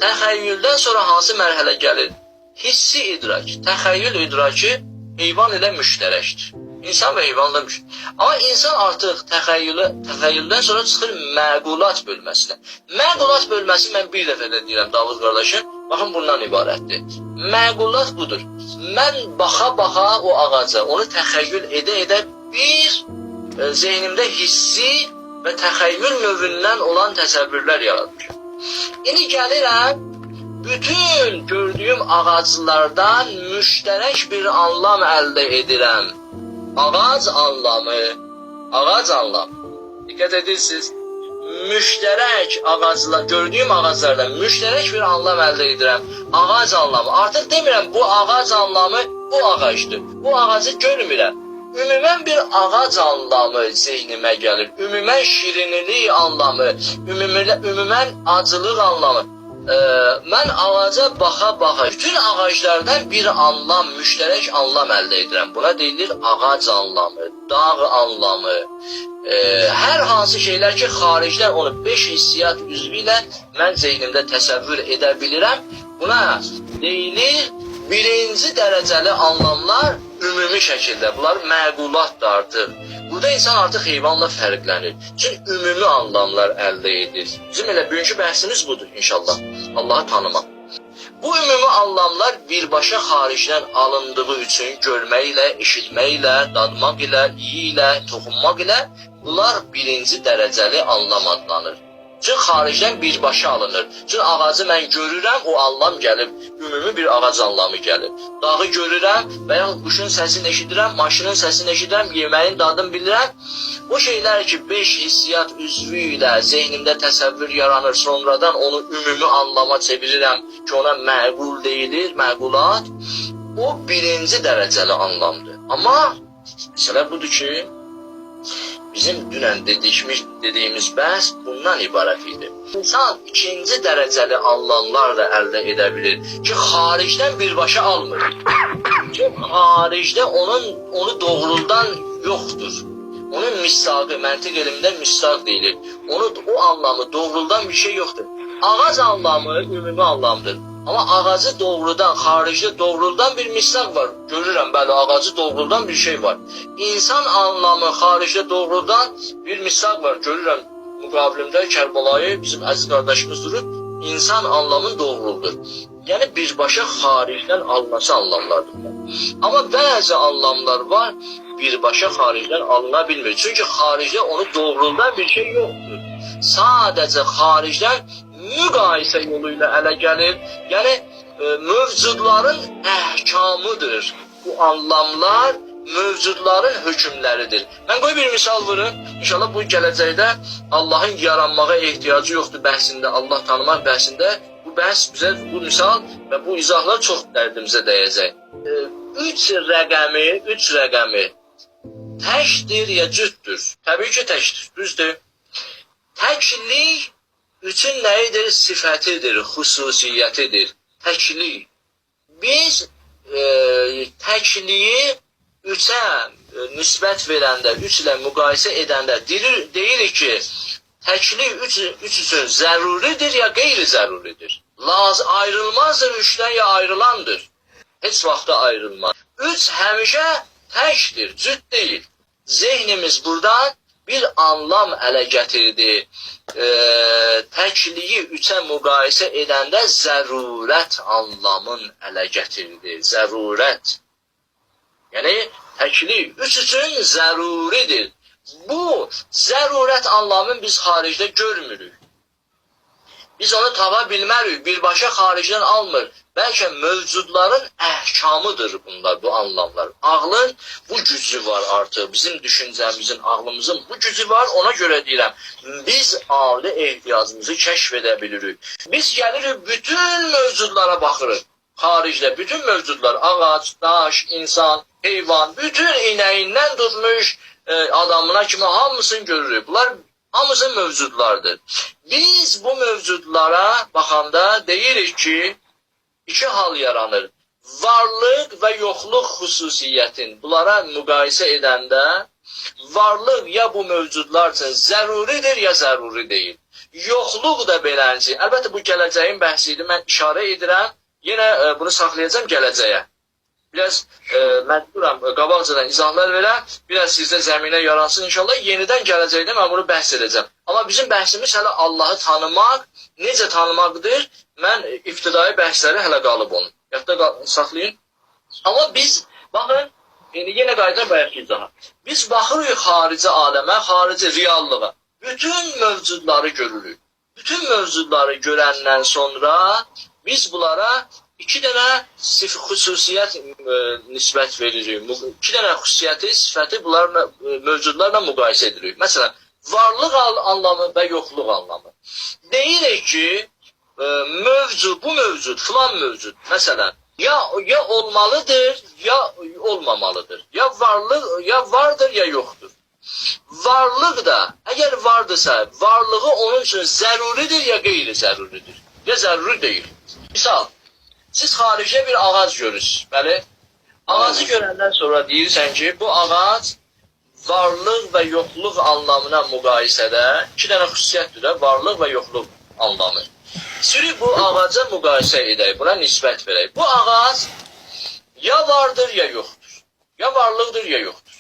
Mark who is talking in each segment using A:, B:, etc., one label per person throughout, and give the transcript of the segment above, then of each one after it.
A: Təxəyyüldən sonra hansı mərhələ gəlir? Hissi idrak. Təxəyyül idraki heyvan ilə müştərəkdir. İnsan və heyvanla müştərək. Amma insan artıq təxəyyüldən sonra çıxır məqulat bölməsinə. Məqulat bölməsi mən bir dəfə də deyirəm Davud qardaşım, baxın bundan ibarətdir. Məqulat budur. Mən baxa-baxa o ağaca, onu təxəyyül edə-edə bir zehnimdə hissi və təxəyyül növündən olan təsəvvürlər yaratmışam. İndi gəlirəm, bütün gördüyüm ağaclardan müştərək bir anlam əldə edirəm. Ağac anlamı. Diqqət edirsiniz. Müştərək ağaclar, gördüyüm ağaclardan müştərək bir anlam əldə edirəm. Ağac anlamı. Artıq demirəm bu ağac anlamı bu ağacdır. Bu ağacı görmürəm. Ümumən bir ağac anlamı zehnimə gəlir. Ümumən şirinilik anlamı, ümumən acılıq anlamı. Mən ağaca baxa-baxa bütün ağaclardan bir anlam, müştərək anlam əldə edirəm. Buna deyilir ağac anlamı, dağ anlamı. Hər hansı şeylər ki, xaricdən onu 5 hissiyat üzvü ilə mən zehnimdə təsəvvür edə bilirəm. Buna deyilir birinci dərəcəli anlamlar ümumi şəkildə. Bunlar məqulatdır artıq. Burada insan artıq heyvanla fərqlənir. Çünki ümumi anlamlar əldə edir. Bizim elə bugünkü bəhsimiz budur inşallah. Allahı tanımaq. Bu ümumi anlamlar birbaşa xaricdən alındığı üçün görməklə, eşitməklə, dadmaq ilə, iyi ilə, toxunmaq ilə bunlar birinci dərəcəli anlam adlanır. Çünki xaricdən birbaşa alınır. Çünki ağacı mən görürəm, o anlam gəlib, ümumi bir ağac anlamı gəlib. Dağı görürəm və ya quşun səsini eşidirəm, maşının səsini eşidirəm, yeməyin dadını bilirəm. Bu şeylər ki, 5 hissiyat üzvü ilə zehnimdə təsəvvür yaranır, sonradan onu ümumi anlama çevirirəm ki, ona məqul deyilir, məqulat. O birinci dərəcəli anlamdır. Amma məsələ budur ki, bizim dünən dediyimiz bəhs bundan ibarət idi. İnsan ikinci dərəcəli anlamlar da əldə edə bilir ki, xaricdən birbaşa almır. Ki, xaricdə onu doğruldan yoxdur. Onun misaqı, məntiq elmində misaq deyilir. O anlamı doğruldan bir şey yoxdur. Ağac anlamı ümumi anlamdır. Amma ağacı doğrudan, xaricdə doğruldan bir misaq var. Görürəm, bəli, ağacı doğruldan bir şey var. İnsan anlamı xaricdə doğrudan bir misaq var. Görürəm, müqabilimdə Kərbalayı bizim əziz qardaşımız durur. İnsan anlamı doğruldur. Yəni birbaşa xaricdən alınması anlamlardır. Amma bəzi anlamlar var, birbaşa xaricdən alına bilmir. Çünki xaricdə onu doğruldan bir şey yoxdur. Sadəcə xaricdən müqayisə yolu ilə ələ gəlir. Yəni, mövcudların əhkamıdır. Bu anlamlar mövcudların hökmləridir. Mən qoy bir misal vurun. İnşallah bu gələcəkdə Allahın yaranmağa ehtiyacı yoxdur bəhsində, Allah tanımaq bəhsində. Bu bəhs bizə, bu misal və bu izahlar çox dərdimizə dəyəcək. 3 rəqəmi təkdir ya cüddür? Təbii ki, təkdir, düzdür. Təklik üçün nəyidir? Sifətidir, xüsusiyyətidir. Təklik. Biz təkliyi 3-ə nisbət verəndə, 3 ilə müqayisə edəndə deyirik ki, təklik 3 üçün zəruridir ya qeyri-zəruridir. Ayrılmazdır 3-dən ya ayrılandır. Heç vaxtda ayrılmaz. 3 həmişə təkdir, cüd deyil. Zehnimiz buradan bir anlam ələ gətirdi. Təkliyi 3-ə müqayisə edəndə zərurət anlamın ələ gətirdi. Zərurət. Yəni, təklik 3 üçün zəruridir. Bu zərurət anlamını biz xaricdə görmürük. Biz onu tapa bilmərik, birbaşa xaricdən almır. Bəlkə mövcudların əhkamıdır bunlar, bu anlamlar. Ağlın bu gücü var artıq, bizim düşüncəmizin, ağlımızın bu gücü var, ona görə deyirəm. Biz ali ehtiyacımızı kəşf edə bilirik. Biz gəlirik, bütün mövcudlara baxırıq. Xaricdə bütün mövcudlar, ağac, daş, insan, heyvan, bütün inəyindən tutmuş adamına kimi hamısını görürük. Bunlar hamısı mövcudlardır. Biz bu mövcudlara baxanda deyirik ki, 2 hal yaranır. Varlıq və yoxluq xüsusiyyətin bunlara müqayisə edəndə varlıq ya bu mövcudlar üçün zəruridir ya zəruri deyil. yoxluq da beləncə. Əlbəttə bu gələcəyin bəhsidir. Mən işarə edirəm. Yenə bunu saxlayacağam gələcəyə. Biraz məcburam qabaqcadan izahlar verəm. Biraz sizdə zəminə yaransın inşallah. Yenidən gələcəkdə mən bunu bəhs edəcəm. Amma bizim bəhsimiz hələ Allahı tanımaq, necə tanımaqdır? Mən ibtidai bəhsləri hələ qalıb onun. Yadda saxlayın. Amma biz, baxın, yenə qayıdar bayaqki izaha. Biz baxırıq xarici aləmə, xarici reallığa. Bütün mövcudları görürük. Bütün mövcudları görəndən sonra biz bunlara iki dənə xüsusiyyət nisbət veririk. İki dənə xüsusiyyəti, sifəti bunlarla, mövcudlarla müqayisə edirik. Məsələn, varlıq anlamı və yoxluq anlamı. Deyirik ki, bu mövcud, filan mövcud, məsələn, ya olmalıdır, ya olmamalıdır. Ya vardır, ya yoxdur. Varlıq da, əgər vardırsa, varlığı onun üçün zəruridir, ya qeyri-zəruridir. Ya zəruri deyil. Misal, siz xaricdə bir ağac görürsünüz, bəli? Ağacı görəndən sonra deyirsən ki, bu ağac varlıq və yoxluq anlamına müqayisədə iki dənə xüsusiyyətdir də, varlıq və yoxluq anlamı. Sürü bu ağaca müqayisə edək, buna nisbət verək. Bu ağac ya vardır, ya yoxdur. Ya varlıqdır, ya yoxdur.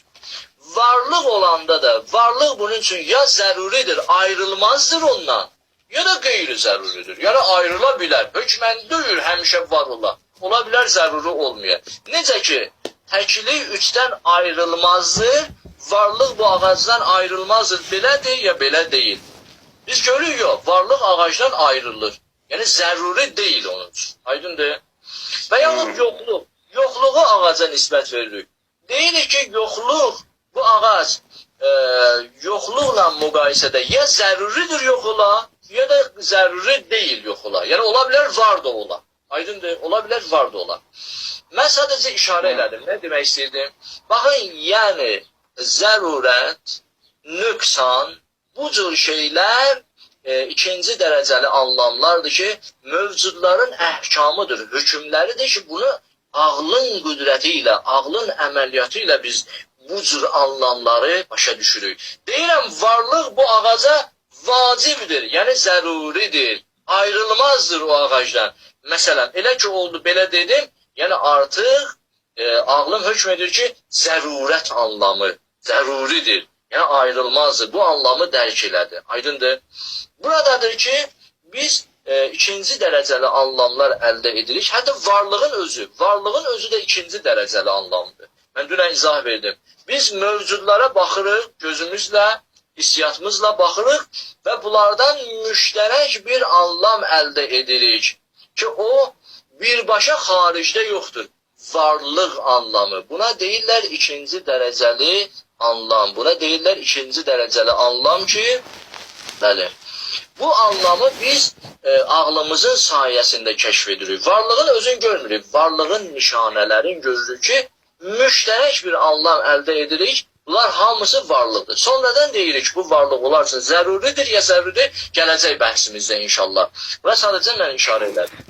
A: Varlıq olanda da, varlıq bunun üçün ya zəruridir, ayrılmazdır ondan, ya da qeyri-zəruridir. Yəni ayrıla bilər. Hökmən deyil, həmişə var ola. Ola bilər, zəruri olmuyor. Necə ki, təklik üçdən ayrılmazdır, varlıq bu ağacdan ayrılmazdır. Belədir, ya belə deyil. Biz görürük, yox, varlıq ağacdan ayrılır. Yəni zəruri deyil onun üçün. Aydındır. Və yaxud yoxluq. Yoxluğu ağaca nisbət veririk. Deyirik ki, yoxluq, bu ağac yoxluqla müqayisədə ya zəruridir yoxluğa, ya da zəruri deyil yoxluğa. Yəni ola bilər, var da ola. Aydındır, ola bilər, var da ola. Mən sadəcə işarə elədim. Nə demək istəyirdim? Baxın, yəni zərurət, nöqsan, bu cür şeylər ikinci dərəcəli anlamlardır ki, mövcudların əhkamıdır, hökmləridir ki, bunu ağlın qüdrəti ilə, ağlın əməliyyatı ilə biz bu cür anlamları başa düşürük. Deyirəm, varlıq bu ağaca vacibdir, yəni zəruridir, ayrılmazdır o ağacdan. Məsələn, elə ki oldu, belə dedim, yəni artıq ağlım hökm edir ki, zərurət anlamı, zəruridir, yəni ayrılmazdır, bu anlamı dərk elədi. Aydındır. Buradadır ki, biz ikinci dərəcəli anlamlar əldə edirik. Hətta varlığın özü də ikinci dərəcəli anlamdır. Mən dünən izah verdim. Biz mövcudlara baxırıq, gözümüzlə, hissiyatımızla baxırıq və bunlardan müştərək bir anlam əldə edirik ki, o birbaşa xaricdə yoxdur. Varlıq anlamı. Buna deyirlər ikinci dərəcəli anlam. Buna deyirlər ikinci dərəcəli anlam ki, bəli, bu anlamı biz ağlımızın sayəsində kəşf edirik. Varlığın özünü görmürük. Varlığın nişanələrini görürük ki, müştərək bir anlam əldə edirik. Bunlar hamısı varlıqdır. Sonradan deyirik bu varlıq onlar üçün zəruridir ya zəruridir, gələcək bəhsimizdə inşallah. Və sadəcə mən işarə elədim.